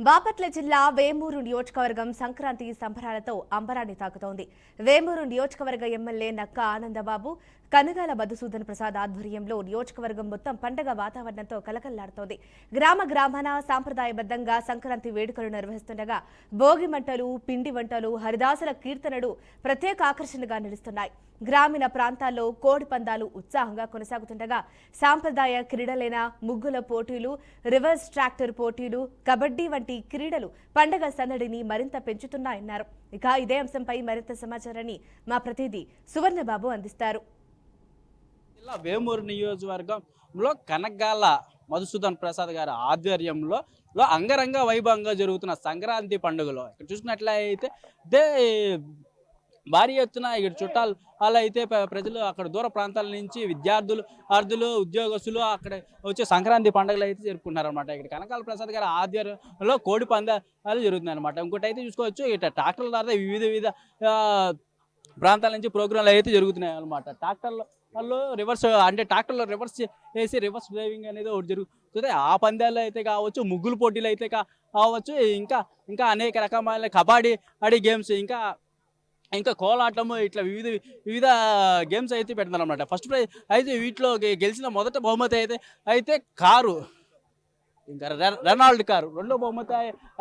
బాపట్ల జిల్లా వేమూరు నియోజకవర్గం సంక్రాంతి సంబరాలతో అంబరాన్ని తాకుతోంది. వేమూరు నియోజకవర్గ ఎమ్మెల్యే నక్క ఆనందబాబు, కనగాల మధుసూదన్ ప్రసాద్ ఆధ్వర్యంలో నియోజకవర్గం మొత్తం పండగ వాతావరణంతో కలకల్లాడుతోంది. గ్రామాన సాంప్రదాయబద్ధంగా సంక్రాంతి వేడుకలు నిర్వహిస్తుండగా భోగి మంటలు, పిండి వంటలు, హరిదాసుల కీర్తనలు ప్రత్యేక ఆకర్షణగా నిలుస్తున్నాయి. గ్రామీణ ప్రాంతాల్లో కోడి పందాలు ఉత్సాహంగా కొనసాగుతుండగా సాంప్రదాయ క్రీడలైన ముగ్గుల పోటీలు, రివర్స్ ట్రాక్టర్ పోటీలు, కబడ్డీ వంటి క్రీడలు పండగ సందడిని మరింత పెంచుతున్నాయన్నారు. ఇక ఇదే అంశంపై మరింత సమాచారాన్ని మా ప్రతినిధి సువర్ణబాబు అందిస్తారు. వేమూరు నియోజకవర్గంలో కనగాల మధుసూదన్ ప్రసాద్ గారి ఆధ్వర్యంలో అంగరంగ వైభవంగా జరుగుతున్న సంక్రాంతి పండుగలో ఇక్కడ చూసినట్లయితే భారీ ఎత్తున ఇక్కడ చుట్టాలు అలా అయితే ప్రజలు అక్కడ దూర ప్రాంతాల నుంచి విద్యార్థులు ఉద్యోగస్తులు అక్కడ వచ్చే సంక్రాంతి పండుగలు అయితే జరుపుకుంటారనమాట. ఇక్కడ కనకాల ప్రసాద్ గారి ఆధ్వర్యంలో కోడి పందాలు జరుగుతున్నాయి అనమాట. ఇంకోటి అయితే చూసుకోవచ్చు, ఇట్లా ట్రాక్టర్ల ద్వారా వివిధ ప్రాంతాల నుంచి ప్రోగ్రాంలు అయితే జరుగుతున్నాయి అనమాట. ట్రాక్టర్లో రివర్స్ అంటే ట్రాక్టర్లో రివర్స్ వేసి రివర్స్ డ్రైవింగ్ అనేది ఒకటి జరుగుతుంది. ఆ పందాలు అయితే కావచ్చు, ముగ్గులు పోటీలు అయితే కావచ్చు, ఇంకా అనేక రకమైన కబడ్డీ గేమ్స్, ఇంకా కోలాటము, ఇట్లా వివిధ గేమ్స్ అయితే పెడతారు అనమాట. ఫస్ట్ ప్రైజ్ అయితే వీటిలో గెలిచిన మొదట బహుమతి అయితే కారు, ఇంకా రెనాల్డ్ కారు, రెండో బహుమతి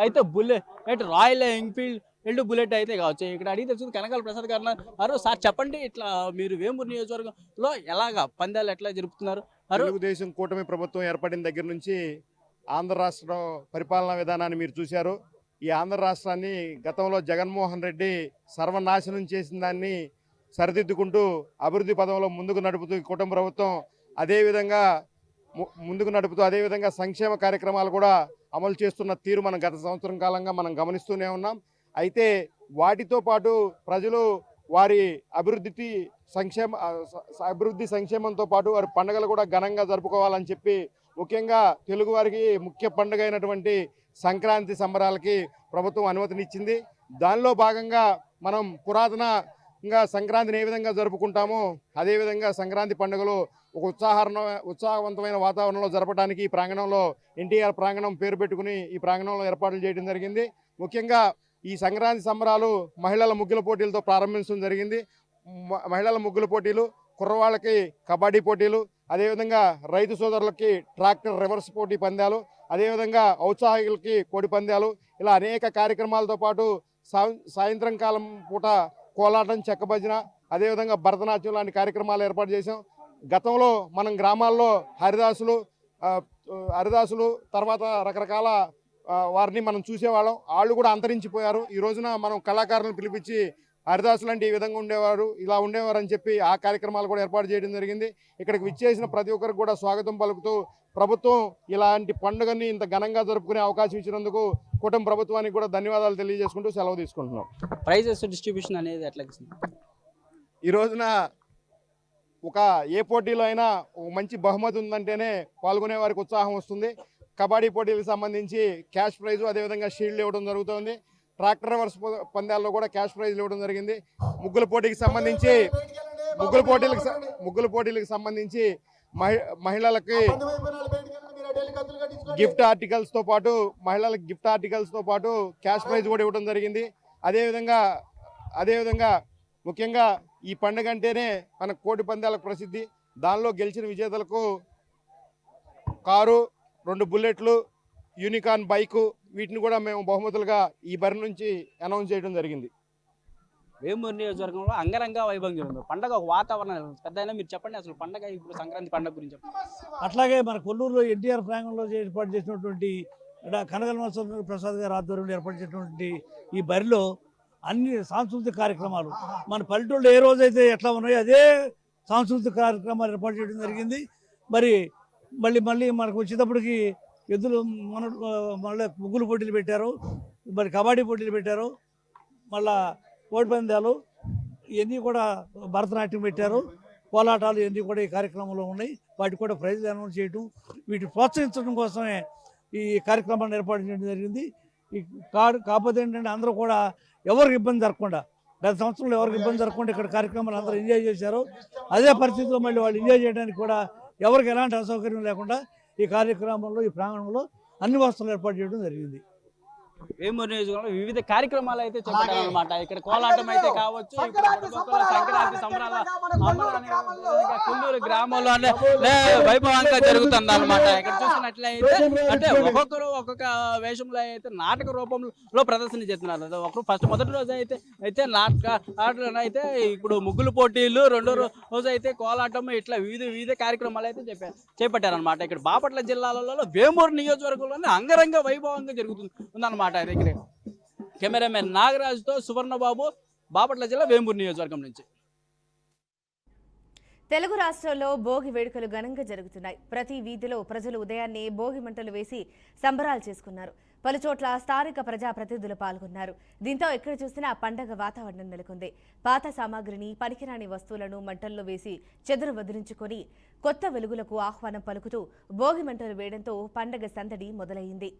అయితే బుల్లెట్, రాయల్ ఎన్ఫీల్డ్ బుల్లెట్ అయితే కావచ్చు. ఇక్కడ అడిగి తెలుస్తుంది కనకాల ప్రసాద్ గారు. సార్ చెప్పండి, ఇట్లా మీరు వేమూరు నియోజకవర్గంలో ఎలాగా పందాలు ఎట్లా జరుపుతున్నారు? తెలుగుదేశం కూటమి ప్రభుత్వం ఏర్పడిన దగ్గర నుంచి ఆంధ్ర రాష్ట్ర పరిపాలనా విధానాన్ని మీరు చూశారు. ఈ ఆంధ్ర రాష్ట్రాన్ని గతంలో జగన్మోహన్ రెడ్డి సర్వనాశనం చేసిన దాన్ని సరిదిద్దుకుంటూ అభివృద్ధి పదంలో ముందుకు నడుపుతూ కూటమి ప్రభుత్వం అదేవిధంగా సంక్షేమ కార్యక్రమాలు కూడా అమలు చేస్తున్న తీరు మనం గత సంవత్సరం కాలంగా మనం గమనిస్తూనే ఉన్నాం. అయితే వాటితో పాటు ప్రజలు వారి అభివృద్ధి సంక్షేమంతో పాటు వారి పండుగలు కూడా ఘనంగా జరుపుకోవాలని చెప్పి ముఖ్యంగా తెలుగు వారికి ముఖ్య పండుగ అయినటువంటి సంక్రాంతి సంబరాలకి ప్రభుత్వం అనుమతినిచ్చింది. దానిలో భాగంగా మనం పురాతనంగా సంక్రాంతిని ఏ విధంగా జరుపుకుంటామో అదేవిధంగా సంక్రాంతి పండుగలు ఒక ఉత్సాహవంతమైన వాతావరణంలో జరపడానికి ఈ ప్రాంగణంలో ఎన్టీఆర్ ప్రాంగణం పేరు పెట్టుకుని ఈ ప్రాంగణంలో ఏర్పాట్లు చేయడం జరిగింది. ముఖ్యంగా ఈ సంక్రాంతి సంబరాలు మహిళల ముగ్గుల పోటీలతో ప్రారంభించడం జరిగింది. మహిళల ముగ్గుల పోటీలు, కుర్రవాళ్ళకి కబడ్డీ పోటీలు, అదేవిధంగా రైతు సోదరులకి ట్రాక్టర్ రివర్స్ పోటీ పందాలు, అదేవిధంగా ఔత్సాహికులకి కోడి పందాలు, ఇలా అనేక కార్యక్రమాలతో పాటు సాయంత్రం కాలం పూట కోలాటం, చెక్క భజన, అదేవిధంగా భరతనాట్యం లాంటి కార్యక్రమాలు ఏర్పాటు చేశాం. గతంలో మనం గ్రామాల్లో హరిదాసులు తర్వాత రకరకాల వారిని మనం చూసేవాళ్ళం. వాళ్ళు కూడా అంతరించిపోయారు. ఈ రోజున మనం కళాకారులను పిలిపించి హరిదాసులు అంటే ఈ విధంగా ఉండేవారు, ఇలా ఉండేవారు అని చెప్పి ఆ కార్యక్రమాలు కూడా ఏర్పాటు చేయడం జరిగింది. ఇక్కడికి విచ్చేసిన ప్రతి ఒక్కరికి కూడా స్వాగతం పలుకుతూ ప్రభుత్వం ఇలాంటి పండుగని ఇంత ఘనంగా జరుపుకునే అవకాశం ఇచ్చినందుకు కూటమి ప్రభుత్వానికి కూడా ధన్యవాదాలు తెలియజేసుకుంటూ సెలవు తీసుకుంటున్నాం. ప్రైజెస్ డిస్ట్రిబ్యూషన్ అనేది ఎట్లా ఈ రోజున ఏ పోటీలో అయినా మంచి బహుమతి ఉందంటేనే పాల్గొనే వారికి ఉత్సాహం వస్తుంది. కబడ్డీ పోటీలకు సంబంధించి క్యాష్ ప్రైజు, అదేవిధంగా షీల్డ్ ఇవ్వడం జరుగుతుంది. ట్రాక్టర్ రివర్స్ పందాల్లో కూడా క్యాష్ ప్రైజ్లు ఇవ్వడం జరిగింది. ముగ్గుల పోటీలకు సంబంధించి మహిళలకి గిఫ్ట్ ఆర్టికల్స్తో పాటు క్యాష్ ప్రైజ్ కూడా ఇవ్వడం జరిగింది. అదేవిధంగా ముఖ్యంగా ఈ పండుగ అంటేనే మన కోడి పందాలకు ప్రసిద్ధి. దానిలో గెలిచిన విజేతలకు కారు, 2 బుల్లెట్లు, యూనికార్న్ బైకు, వీటిని కూడా మేము బహుమతులుగా ఈ బరి నుంచి అనౌన్స్ చేయడం జరిగింది. వేమూరు నియోజకవర్గంలో అంగరంగ వైభవం జరుగుతుంది. పండగ ఒక వాతావరణం పెద్ద. మీరు చెప్పండి, అసలు పండగ ఇప్పుడు సంక్రాంతి పండుగ గురించి చెప్పండి. అట్లాగే మన కొల్లూరులో ఎన్టీఆర్ ప్రాంగణంలో ఏర్పాటు చేసినటువంటి కనగల మధుసూదన్ ప్రసాద్ గారి ఆధ్వర్యంలో ఏర్పాటు చేసినటువంటి ఈ బరిలో అన్ని సాంస్కృతిక కార్యక్రమాలు మన పల్లెటూళ్ళు ఏ రోజైతే ఎట్లా ఉన్నాయో అదే సాంస్కృతిక కార్యక్రమాలు ఏర్పాటు చేయడం జరిగింది. మళ్ళీ మనకు వచ్చేటప్పటికి ఎద్దులు మళ్ళీ ముగ్గులు పోటీలు పెట్టారు, మరి కబడ్డీ పోటీలు పెట్టారు, మళ్ళా కోడి పందాలు, ఇవన్నీ కూడా భరతనాట్యం పెట్టారు, కోలాటాలు ఇవన్నీ కూడా ఈ కార్యక్రమంలో ఉన్నాయి. వాటికి కూడా ప్రైజ్లు అనౌన్స్ చేయడం, వీటిని ప్రోత్సహించడం కోసమే ఈ కార్యక్రమాన్ని ఏర్పాటు చేయడం జరిగింది. కాకపోతే ఏంటంటే అందరూ కూడా ఎవరికి ఇబ్బంది జరగకుండా, గత సంవత్సరంలో ఎవరికి ఇబ్బంది జరగకుండా ఇక్కడ కార్యక్రమాలు అందరూ ఎంజాయ్ చేశారు. అదే పరిస్థితిలో మళ్ళీ వాళ్ళు ఎంజాయ్ చేయడానికి కూడా ఎవరికి ఎలాంటి అసౌకర్యం లేకుండా ఈ కార్యక్రమంలో, ఈ ప్రాంగణంలో అన్ని వసతులు ఏర్పాటు చేయడం జరిగింది. వేమూరు నియోజకవర్గంలో వివిధ కార్యక్రమాలు అయితే చేపట్టారు అనమాట. ఇక్కడ కోలాటం అయితే కావచ్చు, ఇక్కడ బుడబుక్కల సంక్రాంతి సంబరాల కొల్లూరు గ్రామంలోనే వైభవంగా జరుగుతుంది అనమాట. ఇక్కడ చూసినట్లయితే అంటే ఒక్కొక్కరు ఒక్కొక్క వేషంలో అయితే నాటక రూపంలో ప్రదర్శన చేస్తున్నారు. ఒకరు మొదటి రోజు అయితే నాటకం అయితే ఇప్పుడు ముగ్గులు పోటీలు, రెండో రోజు అయితే కోలాటం, ఇట్లా వివిధ కార్యక్రమాలు అయితే చేపట్టారనమాట. ఇక్కడ బాపట్ల జిల్లాలలో వేమూరు నియోజకవర్గంలోనే అంగరంగ వైభవంగా జరుగుతుందన్నమాట. ఇక్కడ కెమెరామెన్ నాగరాజుతో సువర్ణబాబు, బాపట్ల జిల్లా వేమూరు నియోజకవర్గం నుంచి. తెలుగు రాష్ట్రాల్లో భోగి వేడుకలు ఘనంగా జరుగుతున్నాయి. ప్రతి వీధిలో ప్రజలు ఉదయాన్నే భోగి మంటలు వేసి సంబరాలు చేసుకున్నారు. పలుచోట్ల స్థానిక ప్రజాప్రతినిధులు పాల్గొన్నారు. దీంతో ఎక్కడ చూసినా పండగ వాతావరణం నెలకొంది. పాత సామాగ్రిని, పనికిరాని వస్తువులను మంటల్లో వేసి చెదరు వదిలించుకొని కొత్త వెలుగులకు ఆహ్వానం పలుకుతూ భోగి మంటలు వేయడంతో పండగ సందడి మొదలైంది.